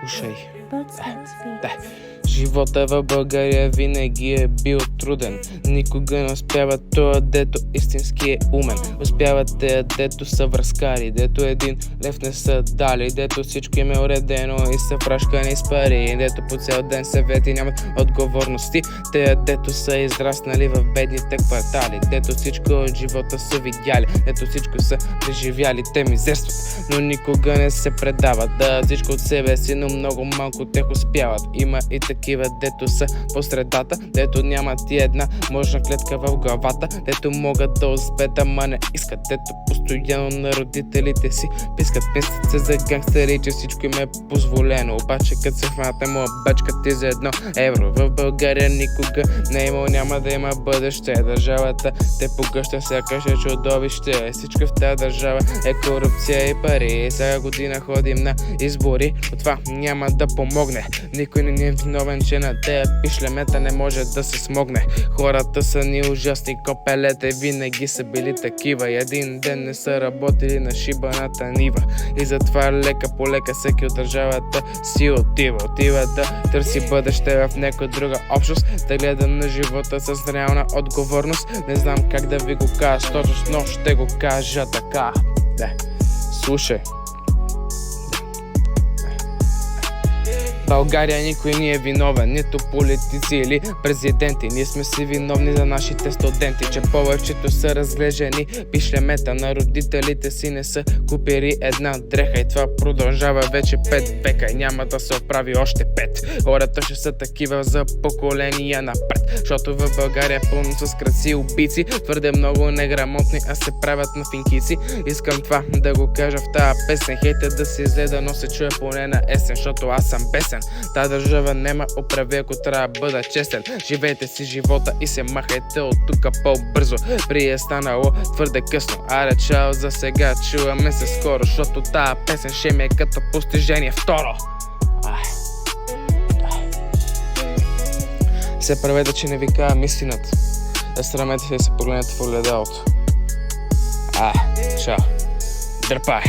Слушай, живота в България винаги е бил труден. Никога не успява тоя, дето истински е умен. Успяват те, дето са връзкари, дето един лев не са дали, дето всичко им е уредено и са прашкани с пари, дето по цял ден съвети нямат отговорности. Те, дето са израснали в бедните квартали, дето всичко от живота са видяли, дето всичко са преживяли, те мизерстват, но никога не се предават. Да, всичко от себе си, но много малко те успяват. Има и такива, дето са по средата, дето нямат и една мощна клетка в главата, дето могат да успеят, ама не искат, дето постоянно на родителите си пискат. Мислят се за гангстери, че всичко им е позволено, обаче като се хванат му бачкат ти за 1 евро. В България никога не е имал, няма да има бъдеще. Държавата те погъща сякаш е чудовище. Всичко в тази държава е корупция и пари. Сега година ходим на избори, но това няма да помогне. Никой не е виновен, че на тея пишлемета не може да се смогне. Хората са ни ужасни, копелете винаги са били такива. И един ден не са работили на шибаната нива. И затова лека по лека всеки от държавата си отива да търси бъдеще в някоя друга общност, да гледа на живота с реална отговорност. Не знам как да ви го кажа точно, но ще го кажа така. Слушай, България никой не е виновен, нито политици или президенти. Ние сме си виновни за нашите студенти, че повечето са разглеждани пишлемета. На родителите си не са купили една дреха и това продължава вече 5 века и няма да се оправи още 5. Хората ще са такива за поколения напред, защото в България е пълно с крадци убийци, твърде много неграмотни, а се правят на финкици. Искам това да го кажа в тази песен, хейта да се изледа, но се чуе поне на есен, защото аз съм бесен. Та държава нема оправи, ако трябва да бъда честен. Живейте си живота и се махайте от тука по-бързо, при е станало твърде късно. Аре чао за сега, чуваме се скоро, защото тая песен ще ми е като постижение второ. Се правете, че не ви кажа истината. Да срамете се и се погледнете в огледалото. Чао. Дърпай.